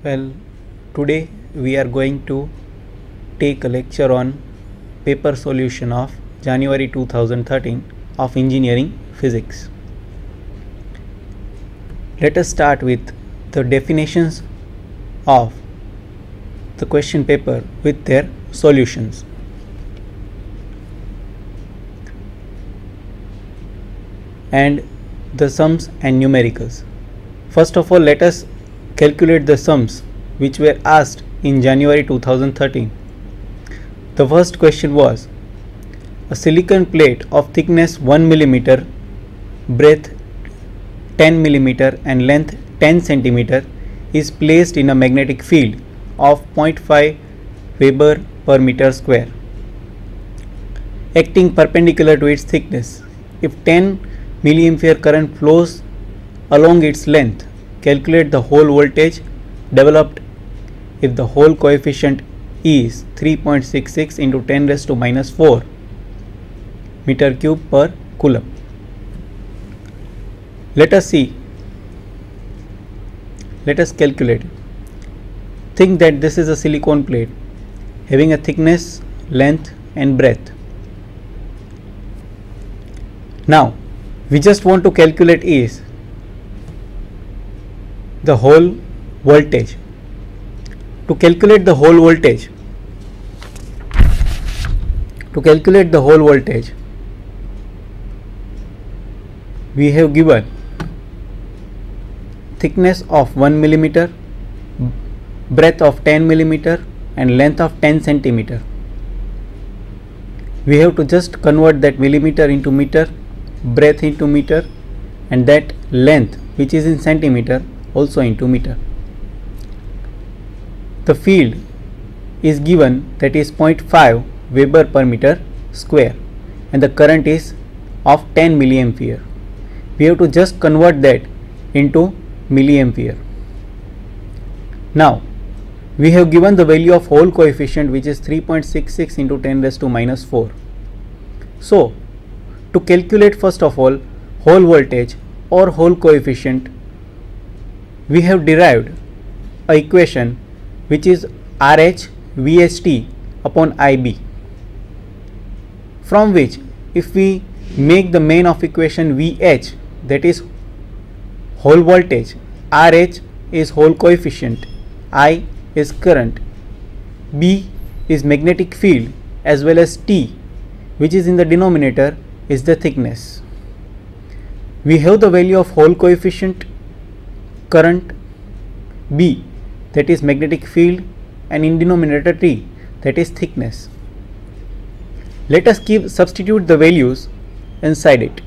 Well, today we are going to take a lecture on paper solution of January 2013 of engineering physics. Let us start with the definitions of the question paper with their solutions. And the sums and numericals. First of all, let us calculate the sums which were asked in January 2013. The first question was: a silicon plate of thickness 1 mm, breadth 10 mm and length 10 cm is placed in a magnetic field of 0.5 Weber per meter square, acting perpendicular to its thickness. If 10 milliampere current flows along its length, calculate the hole voltage developed if the hole coefficient is 3.66 into 10 raised to minus 4 meter cube per coulomb. Let us calculate. Think that this is a silicon plate having a thickness, length and breadth. Now we just want to calculate is the hole voltage. To calculate the hole voltage, we have given thickness of 1 mm, breadth of 10 mm and length of 10 cm. We have to just convert that millimeter into meter, breadth into meter and that length which is in centimeter also into meter. The field is given, that is 0.5 Weber per meter square, and the current is of 10 milliampere. We have to just convert that into milliampere. Now we have given the value of hole coefficient, which is 3.66 into 10 raised to minus 4. So to calculate first of all hole voltage or hole coefficient, we have derived a equation which is RH VHT upon IB, from which if we make the main of equation VH, that is hole voltage, RH is hole coefficient, I is current, B is magnetic field, as well as T, which is in the denominator, is the thickness. We have the value of hole coefficient, current, B, that is magnetic field, and in denominator T, that is thickness. Let us substitute the values inside it.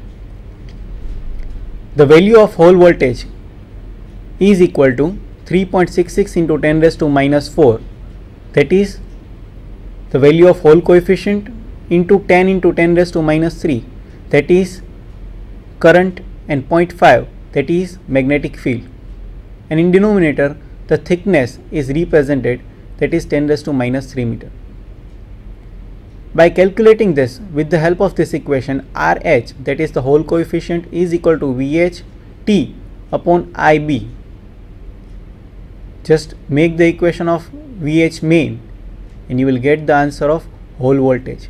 The value of hole voltage is equal to 3.66 into 10 raised to minus 4, that is the value of hole coefficient, into 10 into 10 raised to minus 3, that is current, and 0.5, that is magnetic field, and in denominator the thickness is represented, that is 10 raised to minus 3 meter. By calculating this with the help of this equation, RH, that is the hole coefficient, is equal to VH T upon IB. Just make the equation of VH main and you will get the answer of hole voltage.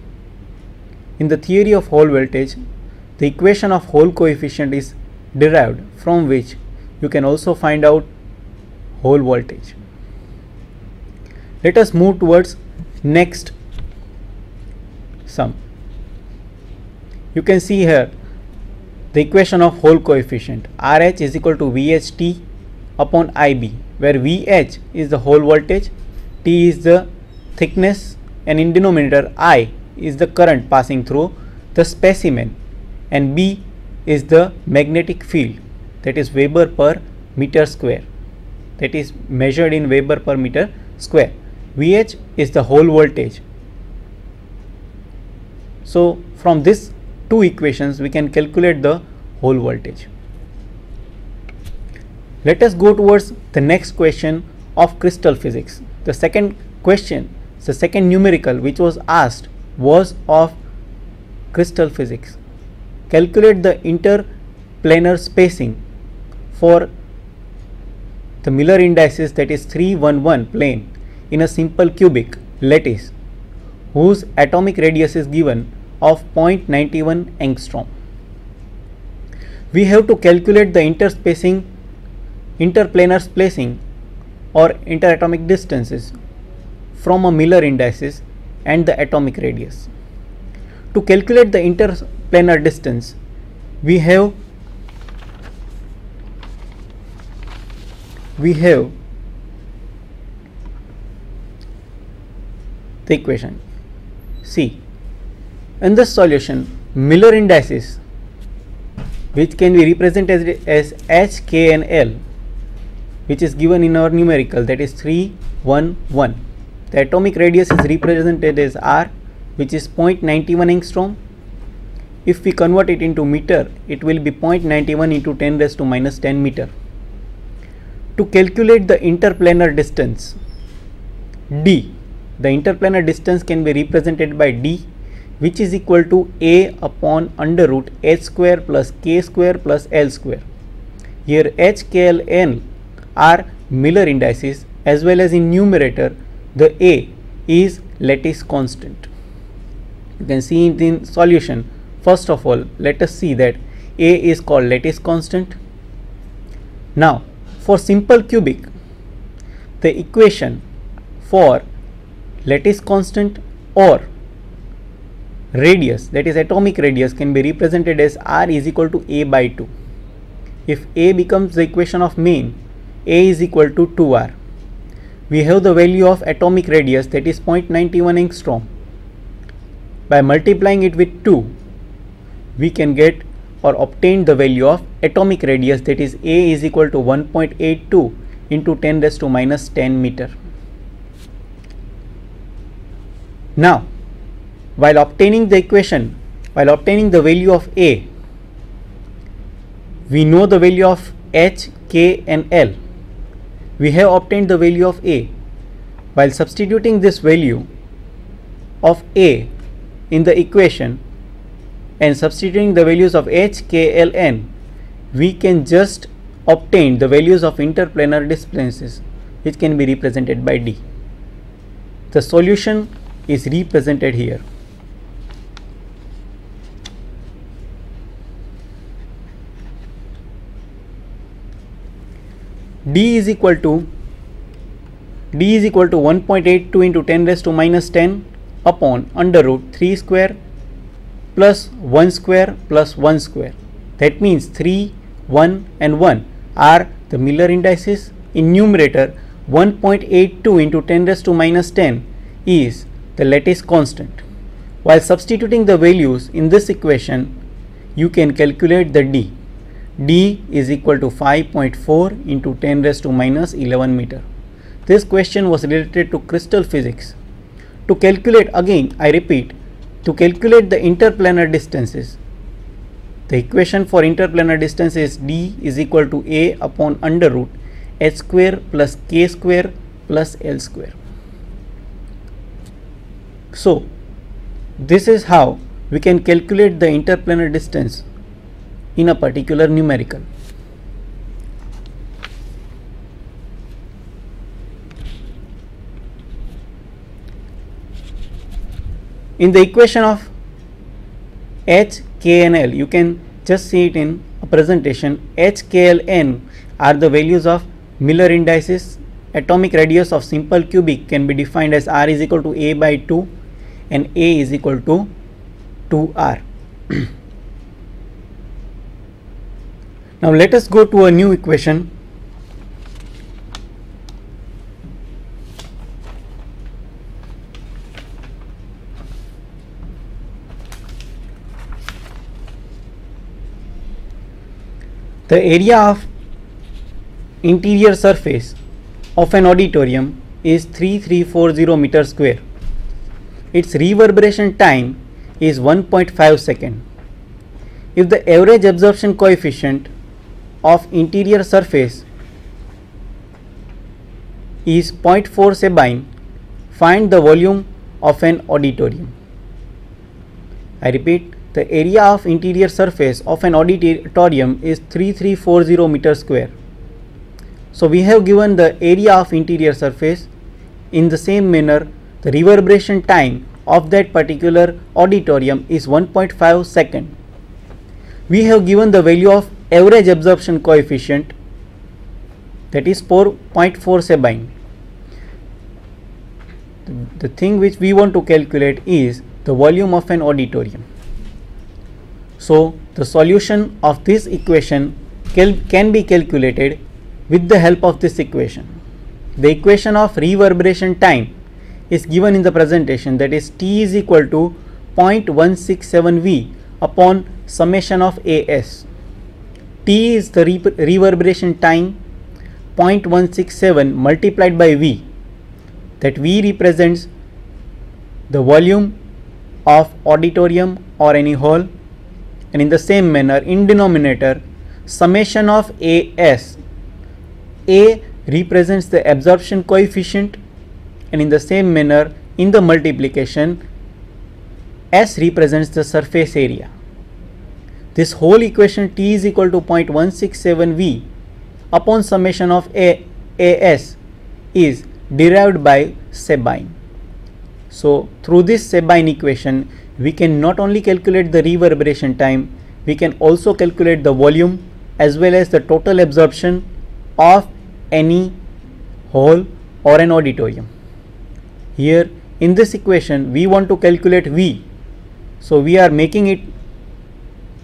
In the theory of hole voltage, the equation of hole coefficient is derived, from which you can also find out hole voltage. Let us move towards next sum. You can see here the equation of hole coefficient, RH is equal to VHT upon IB, where VH is the hole voltage, T is the thickness, and in denominator I is the current passing through the specimen, and B is the magnetic field, that is Weber per meter square, that is measured in Weber per meter square. VH is the hole voltage. So from these two equations we can calculate the hole voltage. Let us go towards the next question of crystal physics. The second question, the second numerical which was asked, was of crystal physics. Calculate the interplanar spacing for the Miller indices, that is 311 plane in a simple cubic lattice whose atomic radius is given of 0.91 angstrom. We have to calculate the interplanar spacing or interatomic distances from a Miller indices and the atomic radius. To calculate the interplanar distance, we have the equation. See, in this solution, Miller indices, which can be represented as H, K and L, which is given in our numerical, that is 311. The atomic radius is represented as R, which is 0.91 angstrom. If we convert it into meter, it will be 0.91 into 10 raised to minus 10 meter. To calculate the interplanar distance, D, the interplanar distance can be represented by D, which is equal to A upon under root H square plus K square plus L square. Here H, K, L, N are Miller indices, as well as in numerator the A is lattice constant. You can see it in solution. First of all, let us see that A is called lattice constant. Now, for simple cubic, the equation for lattice constant or radius, that is atomic radius, can be represented as R is equal to A by 2. If A becomes the equation of main, A is equal to 2R. We have the value of atomic radius, that is 0.91 angstrom. By multiplying it with 2, we can get or obtain the value of atomic radius, that is A is equal to 1.82 into 10 raised to minus 10 meter. Now, while obtaining the value of A, we know the value of H, K and L. We have obtained the value of A. While substituting this value of A in the equation and substituting the values of H, K, L, N, we can just obtain the values of interplanar distances, which can be represented by D. The solution is represented here. D is equal to 1.82 into 10 raised to minus 10 upon under root 3 square plus 1 square plus 1 square. That means 3, 1 and 1 are the Miller indices. In numerator, 1.82 into 10 raised to minus 10 is the lattice constant. While substituting the values in this equation, you can calculate the D. D is equal to 5.4 into 10 raised to minus 11 meter. This question was related to crystal physics. To calculate, again I repeat, to calculate the interplanar distances, the equation for interplanar distance is D is equal to A upon under root H square plus K square plus L square. So, this is how we can calculate the interplanar distance in a particular numerical. In the equation of H, K and L, you can just see it in a presentation. H, K, L, N are the values of Miller indices. Atomic radius of simple cubic can be defined as R is equal to A by 2 and A is equal to 2R. Now let us go to a new equation. The area of interior surface of an auditorium is 3340 meter square. Its reverberation time is 1.5 seconds. If the average absorption coefficient of interior surface is 0.4 Sabine, find the volume of an auditorium. I repeat, the area of interior surface of an auditorium is 3340 meter square. So we have given the area of interior surface. In the same manner, the reverberation time of that particular auditorium is 1.5 second. We have given the value of average absorption coefficient, that is 4.4 Sabine. The thing which we want to calculate is the volume of an auditorium. So the solution of this equation can be calculated with the help of this equation. The equation of reverberation time is given in the presentation, that is T is equal to 0.167 V upon summation of AS. T is the reverberation time, 0.167 multiplied by V, that V represents the volume of auditorium or any hall, and in the same manner in denominator summation of AS, A represents the absorption coefficient, and in the same manner in the multiplication S represents the surface area. This whole equation T is equal to 0.167 V upon summation of AS is derived by Sabine. So through this Sabine equation we can not only calculate the reverberation time, we can also calculate the volume as well as the total absorption of any hall or an auditorium. Here in this equation we want to calculate V, so we are making it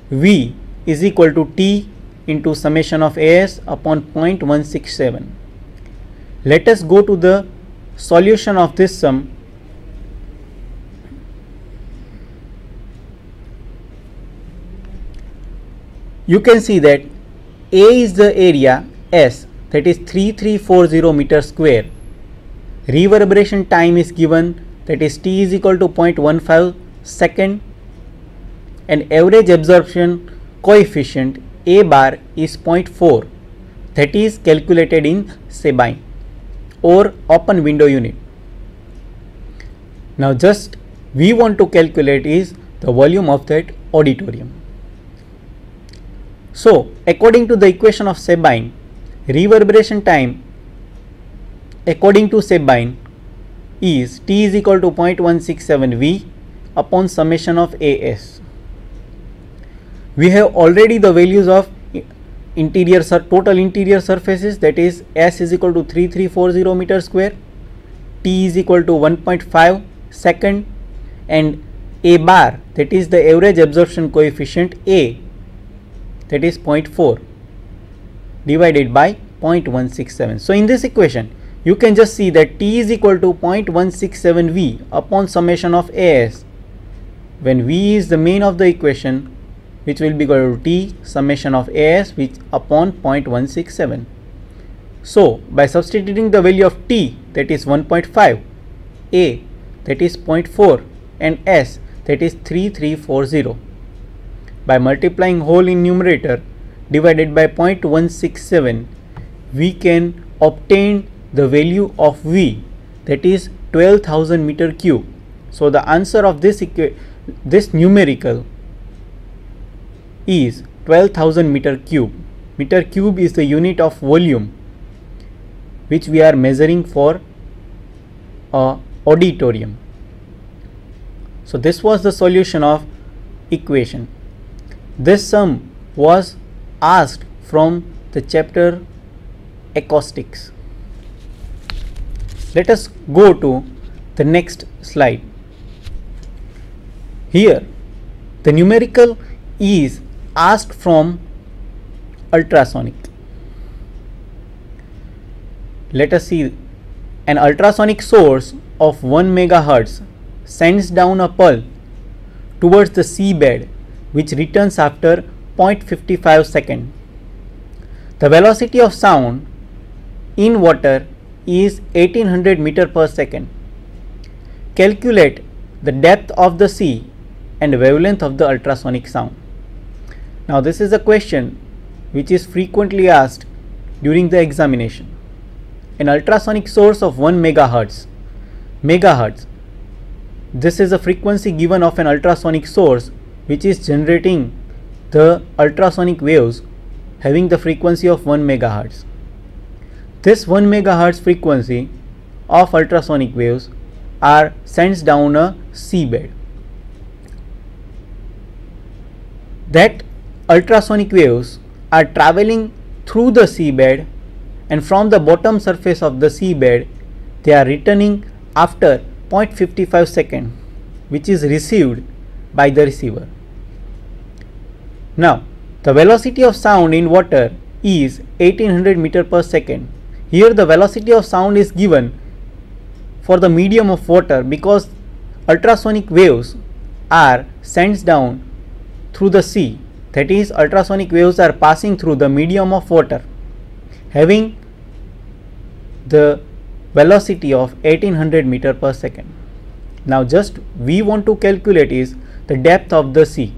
V is equal to T into summation of AS upon 0.167. Let us go to the solution of this sum. You can see that A is the area S, that is 3340 meter square. Reverberation time is given, that is T is equal to 0.15 second, and average absorption coefficient A bar is 0.4, that is calculated in Sabine or open window unit. Now just we want to calculate is the volume of that auditorium. So according to the equation of Sabine, reverberation time according to Sabine is T is equal to 0.167 V upon summation of AS. We have already the values of total interior surfaces, that is S is equal to 3340 meter square, T is equal to 1.5 second, and A bar, that is the average absorption coefficient A, that is 0.4 divided by 0.167. So in this equation you can just see that T is equal to 0.167 V upon summation of AS, when V is the main of the equation, which will be equal to T summation of AS which upon 0.167. So by substituting the value of T, that is 1.5, A that is 0.4, and S, that is 3340, by multiplying whole in numerator divided by 0.167, we can obtain the value of V, that is 12,000 meter cube. So the answer of this numerical is 12,000 meter cube. Meter cube is the unit of volume which we are measuring for a auditorium. So this was the solution of equation. This sum was asked from the chapter acoustics. Let us go to the next slide. Here the numerical is asked from ultrasonic. Let us see. An ultrasonic source of 1 megahertz sends down a pulse towards the seabed which returns after 0.55 seconds. The velocity of sound in water is 1800 meter per second. Calculate the depth of the sea and wavelength of the ultrasonic sound. Now this is a question which is frequently asked during the examination. An ultrasonic source of 1 megahertz. This is a frequency given of an ultrasonic source which is generating the ultrasonic waves having the frequency of 1 megahertz. This 1 megahertz frequency of ultrasonic waves are sent down a seabed. That ultrasonic waves are traveling through the seabed, and from the bottom surface of the seabed they are returning after 0.55 seconds, which is received by the receiver. Now the velocity of sound in water is 1800 meter per second. Here the velocity of sound is given for the medium of water because ultrasonic waves are sent down through the sea. That is, ultrasonic waves are passing through the medium of water having the velocity of 1800 meter per second. Now just we want to calculate is the depth of the sea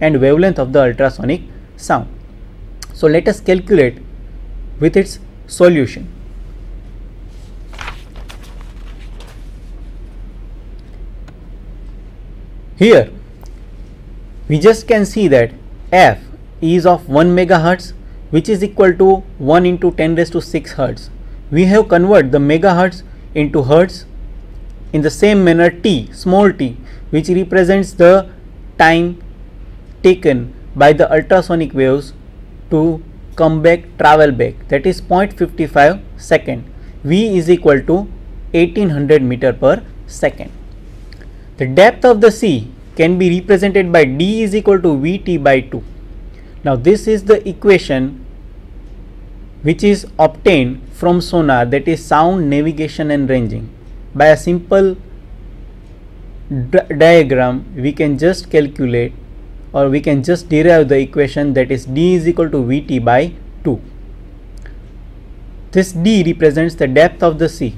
and wavelength of the ultrasonic sound. So let us calculate with its solution. Here we just can see that f is of 1 megahertz, which is equal to 1 into 10 raised to 6 hertz. We have converted the megahertz into hertz. In the same manner, t, small t, which represents the time taken by the ultrasonic waves to come back, travel back, that is 0.55 second. V is equal to 1800 meter per second. The depth of the sea can be represented by d is equal to Vt by 2. Now this is the equation which is obtained from sonar, that is sound navigation and ranging. By a simple diagram we can just calculate, or we can just derive the equation, that is d is equal to Vt by 2. This d represents the depth of the sea.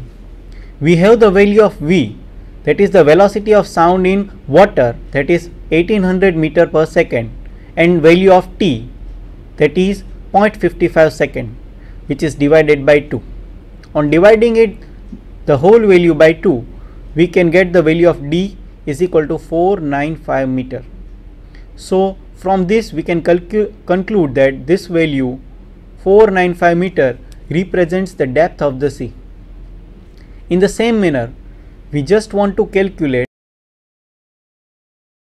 We have the value of V, that is the velocity of sound in water, that is 1800 meter per second, and value of t, that is 0.55 second, which is divided by 2. On dividing it the whole value by 2, we can get the value of d is equal to 495 meter. So from this we can conclude that this value 495 meter represents the depth of the sea. In the same manner, we just want to calculate